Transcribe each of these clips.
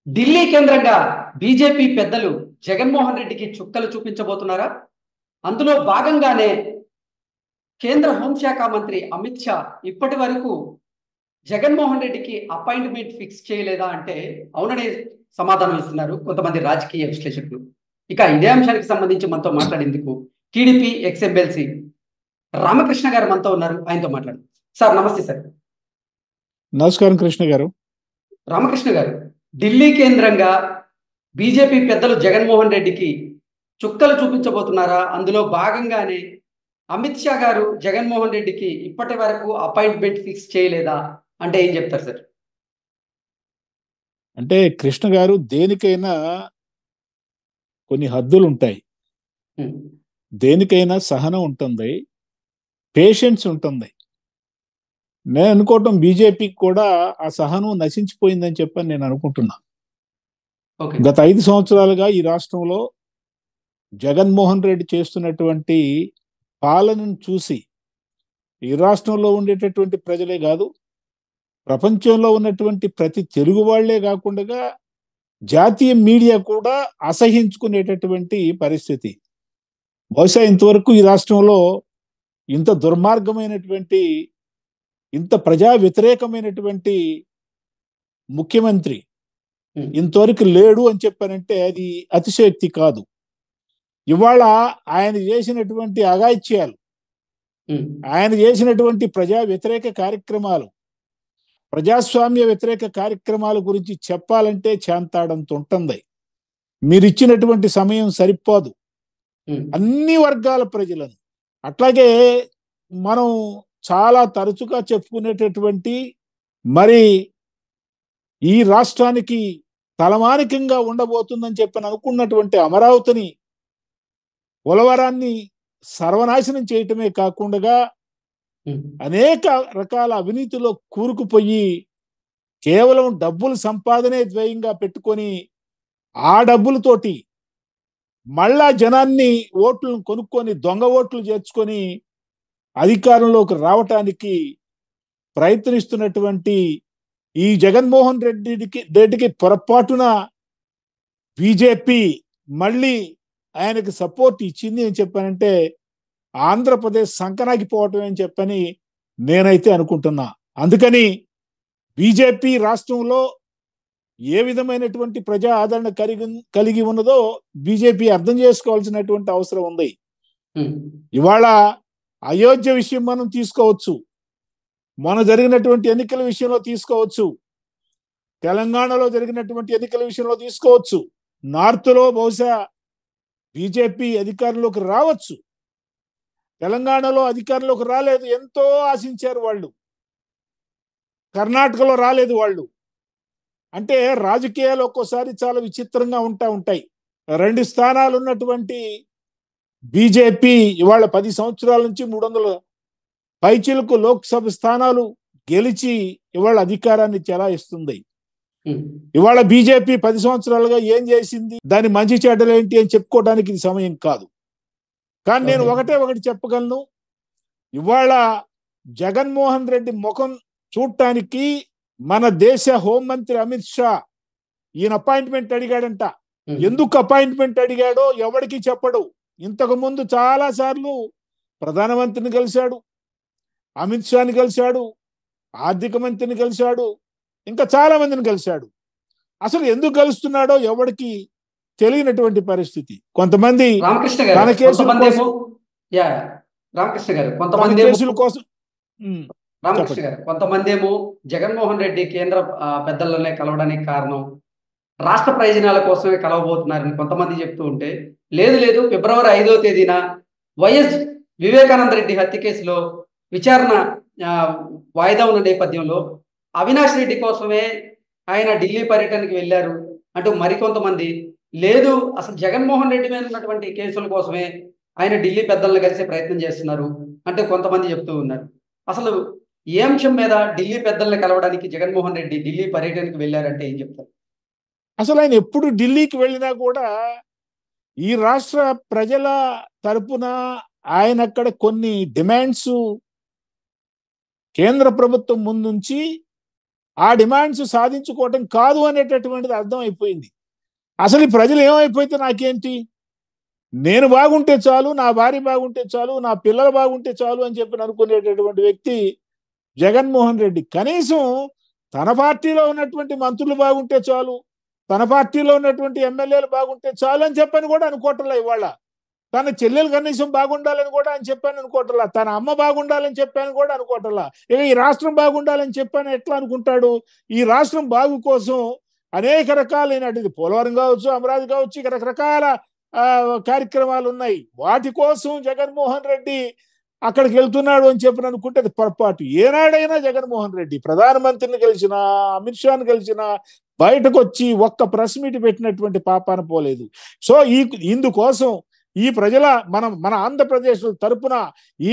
ఢిల్లీ కేంద్రంగా బీజేపీ పెద్దలు జగన్మోహన్ రెడ్డికి చుక్కలు చూపించబోతున్నారా? అందులో భాగంగానే కేంద్ర హోంశాఖ మంత్రి అమిత్ షా ఇప్పటి వరకు జగన్మోహన్ రెడ్డికి అపాయింట్మెంట్ ఫిక్స్ చేయలేదా అంటే అవుననే సమాధానం ఇస్తున్నారు కొంతమంది రాజకీయ విశ్లేషకులు. ఇక ఇదే అంశానికి సంబంధించి మనతో మాట్లాడేందుకు టీడీపీ ఎక్స్ ఎమ్మెల్సీ రామకృష్ణ గారు మనతో ఉన్నారు. ఆయనతో మాట్లాడు. సార్ నమస్తే సార్. నమస్కారం కృష్ణ గారు. రామకృష్ణ గారు, ఢిల్లీ కేంద్రంగా బీజేపీ పెద్దలు జగన్మోహన్ రెడ్డికి చుక్కలు చూపించబోతున్నారా? అందులో భాగంగానే అమిత్ షా గారు జగన్మోహన్ రెడ్డికి ఇప్పటి వరకు అపాయింట్మెంట్ ఫిక్స్ చేయలేదా అంటే ఏం చెప్తారు సార్? అంటే కృష్ణ గారు, దేనికైనా కొన్ని హద్దులు ఉంటాయి. హ్మ్. దేనికైనా సహనం ఉంటుంది, పేషెన్స్ ఉంటుంది. నేను అనుకోవటం బీజేపీకి కూడా ఆ సహనం నశించిపోయిందని చెప్పని నేను అనుకుంటున్నా. ఓకే. గత 5 సంవత్సరాలుగా ఈ రాష్ట్రంలో జగన్మోహన్ రెడ్డి చేస్తున్నటువంటి పాలనను చూసి ఈ రాష్ట్రంలో ఉండేటటువంటి ప్రజలే కాదు, ప్రపంచంలో ఉన్నటువంటి ప్రతి తెలుగు వాళ్లే కాకుండా జాతీయ మీడియా కూడా అసహించుకునేటటువంటి పరిస్థితి. బహుశా ఇంతవరకు ఈ రాష్ట్రంలో ఇంత దుర్మార్గమైనటువంటి, ఇంత ప్రజా వ్యతిరేకమైనటువంటి ముఖ్యమంత్రి హ్మ్. ఇంతవరకు లేడు అని చెప్పానంటే అది అతిశయోక్తి కాదు. ఇవాళ ఆయన చేసినటువంటి అఘాయిత్యాలు, హ్మ్. ఆయన చేసినటువంటి ప్రజా వ్యతిరేక కార్యక్రమాలు, ప్రజాస్వామ్య వ్యతిరేక కార్యక్రమాల గురించి చెప్పాలంటే చాంతాడంత ఉంటుంది. మీరు ఇచ్చినటువంటి సమయం సరిపోదు. హ్మ్. అన్ని వర్గాల ప్రజలను, అట్లాగే మనం చాలా తరచుగా చెప్పుకునేటటువంటి, మరి ఈ రాష్ట్రానికి తలమానికంగా ఉండబోతుందని చెప్పని అనుకున్నటువంటి అమరావతిని, పోలవరాన్ని సర్వనాశనం చేయటమే కాకుండా హ్మ్. అనేక రకాల అవినీతిలో కూరుకుపోయి కేవలం డబ్బులు సంపాదనే ధ్యేయంగా పెట్టుకొని ఆ డబ్బులతోటి మళ్ళా జనాన్ని ఓట్లను కొనుక్కొని దొంగ ఓట్లు చేర్చుకొని అధికారంలోకి రావటానికి ప్రయత్నిస్తున్నటువంటి ఈ జగన్మోహన్ రెడ్డికి పొరపాటున బీజేపీ మళ్ళీ ఆయనకి సపోర్ట్ ఇచ్చింది అని చెప్పానంటే ఆంధ్రప్రదేశ్ సంకనాగిపోవటం అని చెప్పని నేనైతే అనుకుంటున్నా. అందుకని బీజేపీ రాష్ట్రంలో ఏ విధమైనటువంటి ప్రజా ఆదరణ కలిగి ఉన్నదో బీజేపీ అర్థం చేసుకోవాల్సినటువంటి అవసరం ఉంది. హ్మ్. ఇవాళ అయోధ్య విషయం మనం తీసుకోవచ్చు, మొన్న జరిగినటువంటి ఎన్నికల విషయంలో తీసుకోవచ్చు, తెలంగాణలో జరిగినటువంటి ఎన్నికల విషయంలో తీసుకోవచ్చు, నార్త్లో బహుశా బీజేపీ అధికారంలోకి రావచ్చు, తెలంగాణలో అధికారంలోకి రాలేదు, ఎంతో ఆశించారు వాళ్ళు, కర్ణాటకలో రాలేదు వాళ్ళు. అంటే రాజకీయాలు ఒక్కోసారి చాలా విచిత్రంగా ఉంటాయి. 2 స్థానాలు ఉన్నటువంటి బీజేపీ ఇవాళ 10 సంవత్సరాల నుంచి 300 పైచిలకు లోక్సభ స్థానాలు గెలిచి ఇవాళ అధికారాన్ని చెలాయిస్తుంది. హ్మ్. ఇవాళ బీజేపీ 10 సంవత్సరాలుగా ఏం చేసింది, దాని మంచి చెడ్డలు ఏంటి అని చెప్పుకోవడానికి ఇది సమయం కాదు. కానీ నేను ఓకే. ఒకటి చెప్పగలను, ఇవాళ జగన్మోహన్ రెడ్డి ముఖం చూడటానికి మన దేశ హోంమంత్రి అమిత్ షా ఈయన అపాయింట్మెంట్ అడిగాడంట. హ్మ్. ఎందుకు అపాయింట్మెంట్ అడిగాడో ఎవరికి చెప్పడు. ఇంతకు ముందు చాలా సార్లు ప్రధానమంత్రిని కలిశాడు, అమిత్ షాని కలిశాడు, ఆర్థిక మంత్రిని కలిశాడు, ఇంకా చాలా మందిని కలిశాడు. అసలు ఎందుకు కలుస్తున్నాడో ఎవరికి తెలియనటువంటి పరిస్థితి. కొంతమంది రామకృష్ణ గారు, తన కేసుల కొంతమంది కోసం, ఏమో యా రామకృష్ణ గారు, తన కొంతమంది ఏమో కేసుల కోసం రామకృష్ణ చెప్పండి. గారు, కొంతమంది ఏమో జగన్మోహన్ రెడ్డి కేంద్ర పెద్దలనే కలవడానికి కారణం రాష్ట్ర ప్రయోజనాల కోసమే కలవబోతున్నారని కొంతమంది చెప్తూ ఉంటే, లేదు లేదు, ఫిబ్రవరి 5వ తేదీన వైఎస్ వివేకానంద రెడ్డి హత్య కేసులో విచారణ ఆ, వాయిదా ఉన్న నేపథ్యంలో అవినాష్ రెడ్డి కోసమే ఆయన ఢిల్లీ పర్యటనకి వెళ్ళారు అంటూ మరికొంతమంది, లేదు అసలు జగన్మోహన్ రెడ్డి మీద ఉన్నటువంటి కేసుల కోసమే ఆయన ఢిల్లీ పెద్దలను కలిసే ప్రయత్నం చేస్తున్నారు అంటే కొంతమంది చెప్తూ ఉన్నారు. అసలు ఏ అంశం మీద ఢిల్లీ పెద్దల్ని కలవడానికి జగన్మోహన్ రెడ్డి ఢిల్లీ పర్యటనకి వెళ్ళారంటే ఏం చెప్తారు? అసలు ఆయన ఎప్పుడు ఢిల్లీకి వెళ్ళినా కూడా ఈ రాష్ట్ర ప్రజల తరపున ఆయన అక్కడ కొన్ని డిమాండ్స్ కేంద్ర ప్రభుత్వం ముందుంచి ఆ డిమాండ్స్ సాధించుకోవటం కాదు అనేటటువంటిది అర్థమైపోయింది. అసలు ఈ ప్రజలు ఏమైపోతే నాకేంటి, నేను బాగుంటే చాలు, నా భార్య బాగుంటే చాలు, నా పిల్లలు బాగుంటే చాలు అని చెప్పి అనుకునేటటువంటి వ్యక్తి జగన్మోహన్ రెడ్డి. కనీసం తన పార్టీలో ఉన్నటువంటి మంత్రులు బాగుంటే చాలు, తన పార్టీలో ఉన్నటువంటి ఎమ్మెల్యేలు బాగుంటే చాలు అని చెప్పని కూడా అనుకోవట్లే. ఇవాళ తన చెల్లెలు కనీసం బాగుండాలని కూడా అని చెప్పాను అనుకోవట్లా, తన అమ్మ బాగుండాలని చెప్పాను కూడా అనుకోవట్లా. ఇక ఈ రాష్ట్రం బాగుండాలని చెప్పాను ఎట్లా అనుకుంటాడు? ఈ రాష్ట్రం బాగు కోసం అనేక రకాలైనటువంటి పోలవరం కావచ్చు, అమరావతి కావచ్చు, ఇక రకరకాల కార్యక్రమాలు ఉన్నాయి. వాటి కోసం జగన్మోహన్ రెడ్డి అక్కడికి వెళ్తున్నాడు అని చెప్పి అనుకుంటే అది పొరపాటు. ఏనాడైనా జగన్మోహన్ రెడ్డి ప్రధానమంత్రిని కలిసినా, అమిత్ షాను కలిసినా బయటకు వచ్చి ఒక్క ప్రెస్ మీట్ పెట్టినటువంటి పాపాన పోలేదు. సో ఇందుకోసం ఈ ప్రజల మన ఆంధ్రప్రదేశ్ తరపున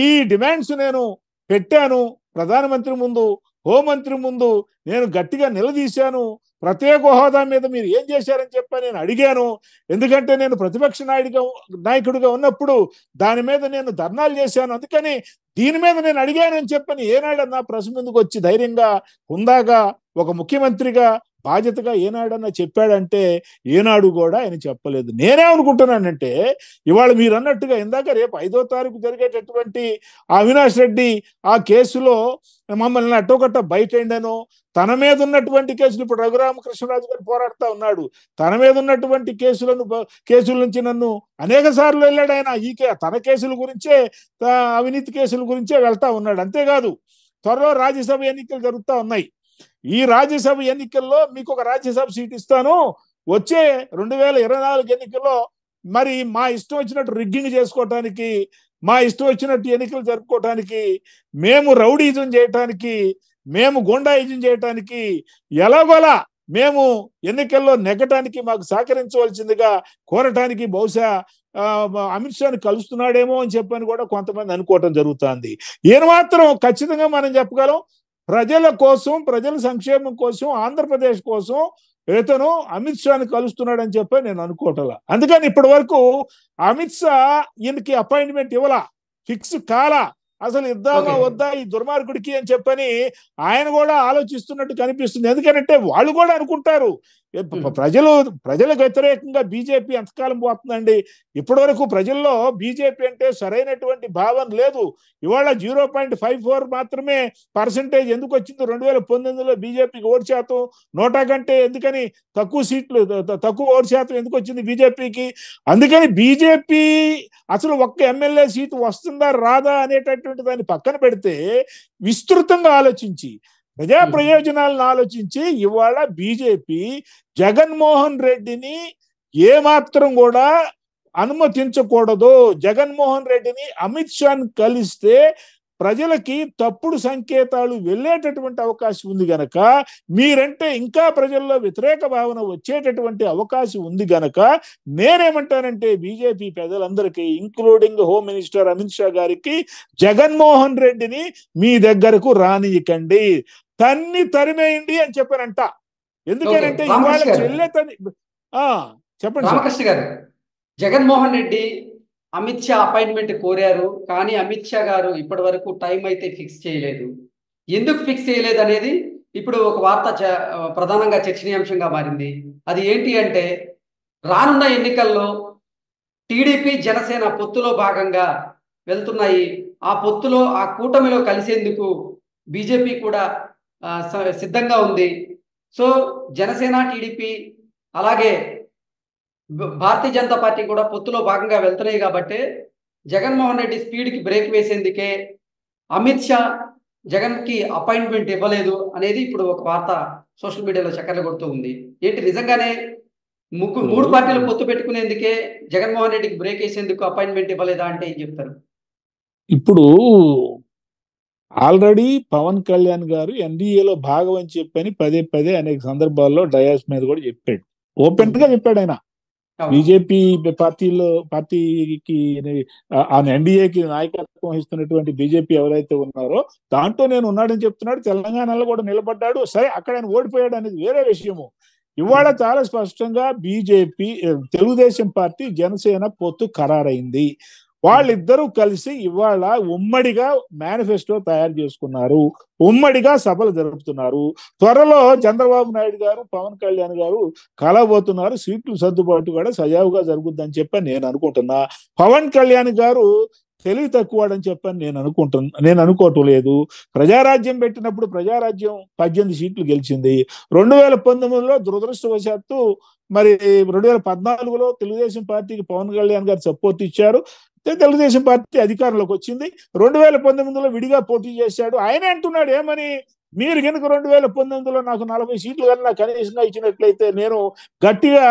ఈ డిమాండ్స్ నేను పెట్టాను. ప్రధానమంత్రి ముందు, హోంమంత్రి ముందు నేను గట్టిగా నిలదీశాను. ప్రత్యేక హోదా మీద మీరు ఏం చేశారని చెప్పి నేను అడిగాను. ఎందుకంటే నేను ప్రతిపక్ష నాయకుడిగా ఉన్నప్పుడు దాని మీద నేను ధర్నాలు చేశాను. అందుకని దీని మీద నేను అడిగాను అని చెప్పని ఏనాడన్నా ప్రెస్ ముందుకు వచ్చి ధైర్యంగా, హుందాగా, ఒక ముఖ్యమంత్రిగా బాధ్యతగా ఏనాడన్నా చెప్పాడంటే ఏనాడు కూడా ఆయన చెప్పలేదు. నేనేమనుకుంటున్నానంటే ఇవాళ మీరు అన్నట్టుగా ఇందాక రేపు 5వ తారీఖు జరిగేటటువంటి అవినాష్ రెడ్డి ఆ కేసులో మమ్మల్ని అట్టోకట్ట బయటెండాను. తన మీద ఉన్నటువంటి కేసులు ఇప్పుడు రఘురామకృష్ణరాజు గారు పోరాడుతూ ఉన్నాడు. తన మీద ఉన్నటువంటి కేసుల నుంచి నన్ను అనేక సార్లు వెళ్ళాడు ఆయన. తన కేసుల గురించే, అవినీతి కేసుల గురించే వెళ్తా ఉన్నాడు. అంతేకాదు త్వరలో రాజ్యసభ ఎన్నికలు జరుగుతూ ఉన్నాయి. ఈ రాజ్యసభ ఎన్నికల్లో మీకు ఒక రాజ్యసభ సీట్ ఇస్తాను, వచ్చే 2024 ఎన్నికల్లో మరి మా ఇష్టం వచ్చినట్టు రిగ్గింగ్ చేసుకోవటానికి, మా ఇష్టం వచ్చినట్టు ఎన్నికలు జరుపుకోవటానికి, మేము రౌడీజం చేయటానికి, మేము గుండాయిజం చేయటానికి, ఎలాగోలా మేము ఎన్నికల్లో నెగ్గటానికి మాకు సహకరించవలసిందిగా కోరటానికి బహుశా అమిత్ షాని కలుస్తున్నాడేమో అని చెప్పని కూడా కొంతమంది అనుకోవటం జరుగుతుంది. ఈయన మాత్రం ఖచ్చితంగా మనం చెప్పగలం, ప్రజల కోసం, ప్రజల సంక్షేమం కోసం, ఆంధ్రప్రదేశ్ కోసం ఇతను అమిత్ షాని కలుస్తున్నాడు అని చెప్పి నేను అనుకోవటంలా. అందుకని ఇప్పటి వరకు అమిత్ షా ఈయనకి అపాయింట్మెంట్ ఇవ్వలా, ఫిక్స్ కాలా. అసలు ఇద్దామా వద్దా ఈ దుర్మార్గుడికి అని చెప్పని ఆయన కూడా ఆలోచిస్తున్నట్టు కనిపిస్తుంది. ఎందుకంటే వాళ్ళు కూడా అనుకుంటారు ప్రజలకు వ్యతిరేకంగా బీజేపీ ఎంతకాలం పోతుందండి. ఇప్పటి వరకు ప్రజల్లో బీజేపీ అంటే సరైనటువంటి భావన లేదు. ఇవాళ 0.54 మాత్రమే పర్సెంటేజ్ ఎందుకు వచ్చింది 2019లో బీజేపీకి ఓటు శాతం 100 కంటే ఎందుకని తక్కువ సీట్లు, తక్కువ ఓటు శాతం ఎందుకు వచ్చింది బీజేపీకి? అందుకని బీజేపీ అసలు ఒక్క ఎమ్మెల్యే సీటు వస్తుందా రాదా అనేటటువంటి దాన్ని పక్కన పెడితే విస్తృతంగా ఆలోచించి, ప్రజా ప్రయోజనాలను ఆలోచించి ఇవాళ బీజేపీ జగన్మోహన్ రెడ్డిని ఏమాత్రం కూడా అనుమతించకూడదు. జగన్మోహన్ రెడ్డిని అమిత్ షాని కలిస్తే ప్రజలకి తప్పుడు సంకేతాలు వెళ్ళేటటువంటి అవకాశం ఉంది గనక, మీరంటే ఇంకా ప్రజల్లో వ్యతిరేక భావన వచ్చేటటువంటి అవకాశం ఉంది గనక నేనేమంటానంటే బీజేపీ పెద్దలందరికీ including home minister Amit Shah గారికి జగన్మోహన్ రెడ్డిని మీ దగ్గరకు రానియకండి, తరిమేయండి అని చెప్పారంట. ఎందుకనంటే ఇవాళ చెప్పండి రామకృష్ణ గారు, జగన్మోహన్ రెడ్డి అమిత్ షా అపాయింట్మెంట్ కోరారు, కానీ అమిత్ షా గారు ఇప్పటి వరకు టైం అయితే ఫిక్స్ చేయలేదు. ఎందుకు ఫిక్స్ చేయలేదు అనేది ఇప్పుడు ఒక వార్త ప్రధానంగా చర్చనీయాంశంగా మారింది. అది ఏంటి అంటే, రానున్న ఎన్నికల్లో టీడీపీ జనసేన పొత్తులో భాగంగా వెళ్తున్నాయి. ఆ పొత్తులో, ఆ కూటమిలో కలిసేందుకు బీజేపీ కూడా సిద్ధంగా ఉంది. సో జనసేన, టీడీపీ అలాగే భారతీయ జనతా పార్టీ కూడా పొత్తులో భాగంగా వెళ్తున్నాయి. కాబట్టి జగన్మోహన్ రెడ్డి స్పీడ్కి బ్రేక్ వేసేందుకే అమిత్ షా జగన్కి అపాయింట్మెంట్ ఇవ్వలేదు అనేది ఇప్పుడు ఒక వార్త సోషల్ మీడియాలో చక్కర్లు కొడుతూ ఉంది. ఏంటి నిజంగానే మూడు పార్టీలు పొత్తు పెట్టుకునేందుకే జగన్మోహన్ రెడ్డికి బ్రేక్ వేసేందుకు అపాయింట్మెంట్ ఇవ్వలేదా అంటే ఏం చెప్తారు? ఇప్పుడు ఆల్రెడీ పవన్ కళ్యాణ్ గారు ఎన్డీఏలో భాగం అని చెప్పని పదే అనేక సందర్భాల్లో డయాస్ మీద కూడా చెప్పాడు, ఓపెన్ గా చెప్పాడు ఆయన. బీజేపీ పార్టీకి ఎన్డీఏకి నాయకత్వం వహిస్తున్నటువంటి బీజేపీ ఎవరైతే ఉన్నారో దాంట్లో నేను ఉన్నాడని చెప్తున్నాడు. తెలంగాణలో కూడా నిలబడ్డాడు. సరే, అక్కడ ఆయన ఓడిపోయాడు అనేది వేరే విషయము. ఇవాళ చాలా స్పష్టంగా బీజేపీ, తెలుగుదేశం పార్టీ, జనసేన పొత్తు ఖరారైంది. వాళ్ళిద్దరూ కలిసి ఇవాళ ఉమ్మడిగా మేనిఫెస్టో తయారు చేసుకున్నారు, ఉమ్మడిగా సభలు జరుపుతున్నారు. త్వరలో చంద్రబాబు నాయుడు గారు, పవన్ కళ్యాణ్ గారు కలవబోతున్నారు. సీట్లు సర్దుబాటు కూడా సజావుగా జరుగుద్దని చెప్పని నేను అనుకుంటున్నా. పవన్ కళ్యాణ్ గారు తెలివి తక్కువాడని చెప్పని నేను అనుకోవటం లేదు. ప్రజారాజ్యం పెట్టినప్పుడు ప్రజారాజ్యం 18 సీట్లు గెలిచింది. 2019లో దురదృష్టవశాత్తు మరి 2014లో తెలుగుదేశం పార్టీకి పవన్ కళ్యాణ్ గారు సపోర్ట్ ఇచ్చారు. తెలుగుదేశం పార్టీ అధికారంలోకి వచ్చింది. 2019లో విడిగా పోటీ చేశాడు. ఆయనే అంటున్నాడు ఏమని, మీరు కనుక 2019లో నాకు 40 సీట్లు కన్నా కనీసంగా ఇచ్చినట్లయితే నేను గట్టిగా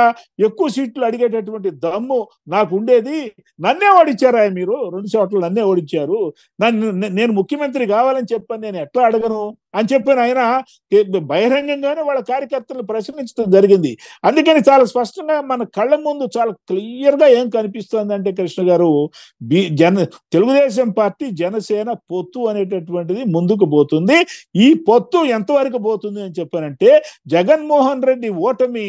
ఎక్కువ సీట్లు అడిగేటటువంటి దమ్ము నాకు ఉండేది. నన్నే ఓడించారా మీరు, 2 చోట్ల నన్నే ఓడించారు, నేను ముఖ్యమంత్రి కావాలని చెప్పని నేను ఎట్లా అడగను అని చెప్పని ఆయన బహిరంగంగానే వాళ్ళ కార్యకర్తలను ప్రశ్నించడం జరిగింది. అందుకని చాలా స్పష్టంగా మన కళ్ళ ముందు చాలా క్లియర్ గా ఏం కనిపిస్తుంది అంటే కృష్ణ గారు, తెలుగుదేశం పార్టీ జనసేన పొత్తు అనేటటువంటిది ముందుకు పోతుంది. ఈ పొత్తు ఎంతవరకు పోతుంది అని చెప్పానంటే, జగన్మోహన్ రెడ్డి ఓటమి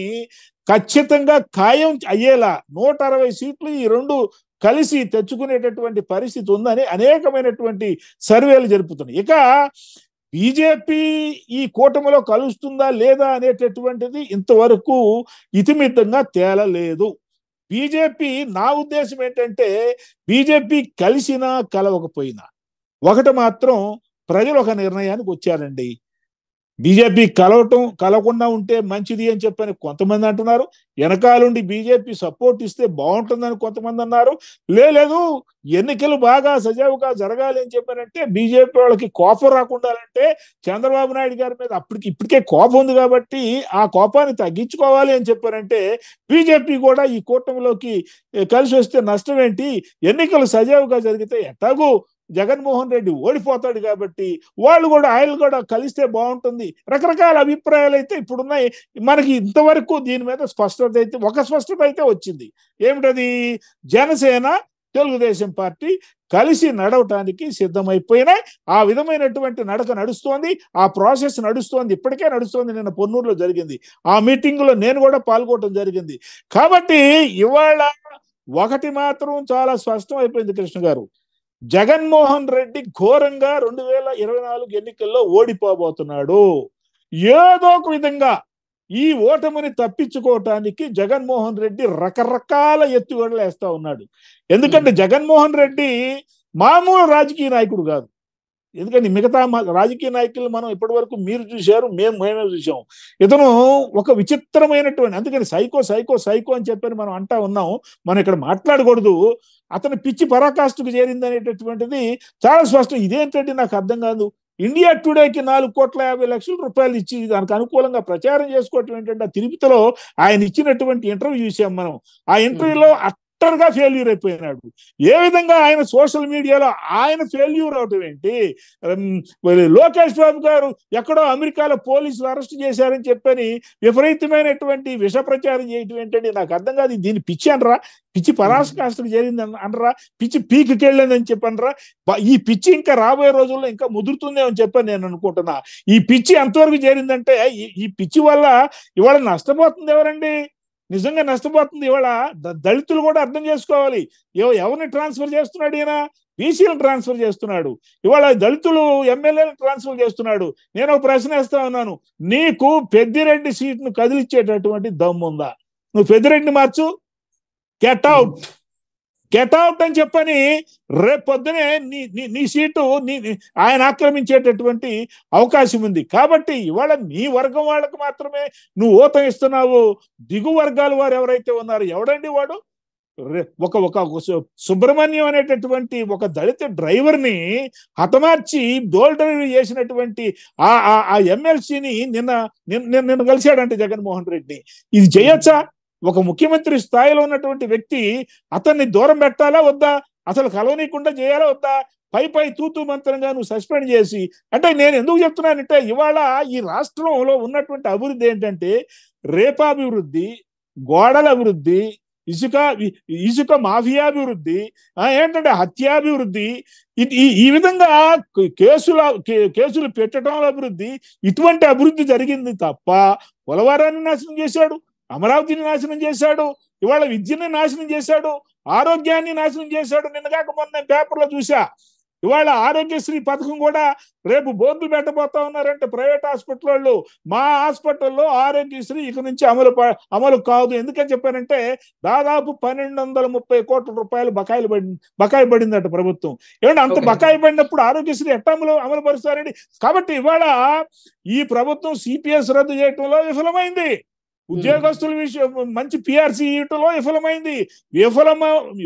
ఖచ్చితంగా ఖాయం అయ్యేలా 160 సీట్లు ఈ రెండు కలిసి తెచ్చుకునేటటువంటి పరిస్థితి ఉందని అనేకమైనటువంటి సర్వేలు జరుపుతున్నాయి. ఇక బీజేపీ ఈ కూటమిలో కలుస్తుందా లేదా అనేటటువంటిది ఇంతవరకు ఇతిమితంగా తేలలేదు. బీజేపీ, నా ఉద్దేశం ఏంటంటే, బీజేపీ కలిసినా కలవకపోయినా ఒకటి మాత్రం ప్రజలు ఒక నిర్ణయానికి వచ్చారండి. బీజేపీ కలవకుండా ఉంటే మంచిది అని చెప్పని కొంతమంది అంటున్నారు. వెనకాలండి బీజేపీ సపోర్ట్ ఇస్తే బాగుంటుందని కొంతమంది అన్నారు. లేదు, ఎన్నికలు బాగా సజావుగా జరగాలి అని చెప్పారంటే, బీజేపీ వాళ్ళకి కోపం రాకుండాలంటే చంద్రబాబు నాయుడు గారి మీద ఇప్పటికే కోపం ఉంది కాబట్టి ఆ కోపాన్ని తగ్గించుకోవాలి అని చెప్పారంటే, బీజేపీ కూడా ఈ కూటమిలోకి కలిసి వస్తే నష్టం ఏంటి, ఎన్నికలు సజావుగా జరిగితే ఎట్లాగూ జగన్మోహన్ రెడ్డి ఓడిపోతాడు కాబట్టి వాళ్ళు కూడా ఆయన కూడా కలిస్తే బాగుంటుంది. రకరకాల అభిప్రాయాలు అయితే ఇప్పుడున్నాయి. మనకి ఇంతవరకు దీని మీద స్పష్టత అయితే వచ్చింది. ఏమిటది, జనసేన తెలుగుదేశం పార్టీ కలిసి నడవటానికి సిద్ధమైపోయినాయి. ఆ విధమైనటువంటి నడక నడుస్తోంది, ఆ ప్రాసెస్ నడుస్తోంది, ఇప్పటికే నడుస్తోంది. నిన్న పొన్నూరులో జరిగింది, ఆ మీటింగ్ లో నేను కూడా పాల్గొనడం జరిగింది. కాబట్టి ఇవాళ ఒకటి మాత్రం చాలా స్పష్టం అయిపోయింది కృష్ణ గారు, జగన్మోహన్ రెడ్డి ఘోరంగా 2024 ఎన్నికల్లో ఓడిపోబోతున్నాడు. ఏదో ఒక విధంగా ఈ ఓటమిని తప్పించుకోవటానికి జగన్మోహన్ రెడ్డి రకరకాల ఎత్తుగడలు వేస్తా ఉన్నాడు. ఎందుకంటే జగన్మోహన్ రెడ్డి మామూలు రాజకీయ నాయకుడు కాదు. ఎందుకంటే మిగతా రాజకీయ నాయకులు మనం ఇప్పటి వరకు మీరు చూశారు, మేమే చూసాం. ఇతను ఒక విచిత్రమైనటువంటి, అందుకని సైకో అని చెప్పని మనం అంటా ఉన్నాం. మనం ఇక్కడ మాట్లాడకూడదు. అతను పిచ్చి పరాకాష్ఠకు చేరింది అనేటటువంటిది చాలా స్పష్టం. ఇదేంటంటే నాకు అర్థం కాదు. ఇండియా టుడేకి 4,50,00,000 ఇచ్చి దానికి అనుకూలంగా ప్రచారం చేసుకోవటం ఏంటంటే, తిరుపతిలో ఆయన ఇచ్చినటువంటి ఇంటర్వ్యూ చూసాం మనం. ఆ ఇంటర్వ్యూలో గా ఫెయిల్యూర్ అయిపోయినాడు. ఏ విధంగా ఆయన సోషల్ మీడియాలో ఆయన ఫెయిల్యూర్ అవటం ఏంటి, లోకేష్ బాబు గారు ఎక్కడో అమెరికాలో పోలీసులు అరెస్ట్ చేశారని చెప్పని విపరీతమైనటువంటి విష ప్రచారం చేయటం ఏంటంటే నాకు అర్థం కాదు. దీన్ని పిచ్చి అనరా, పిచ్చి పరాకాష్ఠకు చేరింది అనరా, పిచ్చి పీక్కి వెళ్ళిందని చెప్పనరా. ఈ పిచ్చి ఇంకా రాబోయే రోజుల్లో ఇంకా ముదురుతుందే అని చెప్పని నేను అనుకుంటున్నా. ఈ పిచ్చి ఎంతవరకు చేరిందంటే, ఈ పిచ్చి వల్ల ఇవాళ నష్టపోతుంది ఎవరండి, నిజంగా నష్టపోతుంది ఇవాళ దళితులు కూడా అర్థం చేసుకోవాలి. ఎవరిని ట్రాన్స్ఫర్ చేస్తున్నాడు ఈయన, బీసీలను ట్రాన్స్ఫర్ చేస్తున్నాడు. ఇవాళ దళితులు ఎమ్మెల్యేలను ట్రాన్స్ఫర్ చేస్తున్నాడు. నేను ఒక ప్రశ్న వేస్తా ఉన్నాను, నీకు పెద్దిరెడ్డి సీట్ను కదిలిచ్చేటటువంటి దమ్ముందా? నువ్వు పెద్దిరెడ్డిని మార్చు, గెట్ అవుట్ అని చెప్పని రేపు పొద్దునే నీ సీటు ఆయన ఆక్రమించేటటువంటి అవకాశం ఉంది. కాబట్టి ఇవాళ నీ వర్గం వాళ్ళకు మాత్రమే నువ్వు ఓతం ఇస్తున్నావు. దిగు వర్గాల వారు ఎవరైతే ఉన్నారో, ఎవడండి వాడు, ఒక సుబ్రహ్మణ్యం అనేటటువంటి ఒక దళిత డ్రైవర్ని హతమార్చి డోల్ డ్రైవర్ చేసినటువంటి ఆ ఎమ్మెల్సీని నిన్న కలిశాడంటే జగన్మోహన్ రెడ్డి. ఇది చేయొచ్చా? ఒక ముఖ్యమంత్రి స్థాయిలో ఉన్నటువంటి వ్యక్తి అతన్ని దూరం పెట్టాలా వద్దా, అసలు కలవనీయకుండా చేయాలా వద్దా? పై తూతూ మంత్రంగా నువ్వు సస్పెండ్ చేసి, అంటే నేను ఎందుకు చెప్తున్నానంటే, ఇవాళ ఈ రాష్ట్రంలో ఉన్నటువంటి అభివృద్ధి ఏంటంటే రేపాభివృద్ధి, గోడల అభివృద్ధి, ఇసుక మాఫియాభివృద్ధి, ఏంటంటే హత్యాభివృద్ధి, ఈ విధంగా కేసులు పెట్టడంలో అభివృద్ధి, ఇటువంటి అభివృద్ధి జరిగింది తప్ప పోలవరాన్ని నాశనం చేశాడు, అమరావతిని నాశనం చేశాడు, ఇవాళ విద్యని నాశనం చేశాడు, ఆరోగ్యాన్ని నాశనం చేశాడు. నిన్నగాక మొన్న నేను పేపర్లో చూసా. ఇవాళ ఆరోగ్యశ్రీ పథకం కూడా రేపు బోర్డులు పెట్టబోతా ఉన్నారంటే ప్రైవేట్ హాస్పిటల్ వాళ్ళు, మా హాస్పిటల్లో ఆరోగ్యశ్రీ ఇక నుంచి అమలు కాదు. ఎందుకని చెప్పారంటే దాదాపు 1230 కోట్ల రూపాయలు బకాయి పడిందట ప్రభుత్వం. ఏమంటే అంత బకాయి పడినప్పుడు ఆరోగ్యశ్రీ ఎట్లా అమలు పరుస్తారండి? కాబట్టి ఇవాళ ఈ ప్రభుత్వం సిపిఎస్ రద్దు చేయటంలో విఫలమైంది. ఉద్యోగస్తుల విషయం మంచి పిఆర్సీ ఇవ్వటంలో విఫలమైంది.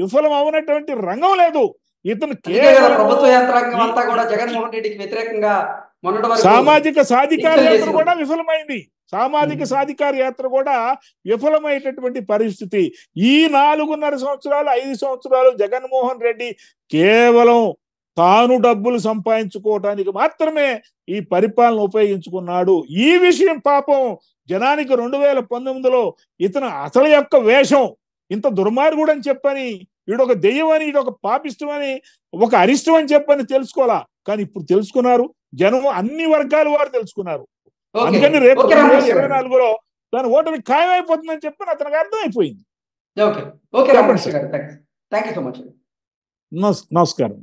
విఫలం అవనటువంటి రంగం లేదు. ఇతను ప్రభుత్వ యంత్రాంగం అంతా కూడా జగన్మోహన్ రెడ్డికి వ్యతిరేకంగా సామాజిక సాధికార యాత్ర కూడా విఫలమైంది. సామాజిక సాధికార యాత్ర కూడా విఫలమయ్యేటటువంటి పరిస్థితి. ఈ 4.5 సంవత్సరాలు 5 సంవత్సరాలు జగన్మోహన్ రెడ్డి కేవలం తాను డబ్బులు సంపాదించుకోవటానికి మాత్రమే ఈ పరిపాలన ఉపయోగించుకున్నాడు. ఈ విషయం పాపం జనానికి 2019లో ఇతను అసలు యొక్క వేషం ఇంత దుర్మార్గుడు అని చెప్పని, వీడొక దెయ్యం అని, వీడొక పాపిష్టం అని, ఒక అరిష్టం అని చెప్పని తెలుసుకోవాలా. కానీ ఇప్పుడు తెలుసుకున్నారు. జనం అన్ని వర్గాల వారు తెలుసుకున్నారు. అందుకని రేపు 2024లో తన ఓటమి ఖాయమైపోతుందని చెప్పని అతనికి అర్థమైపోయింది. నమస్కారం.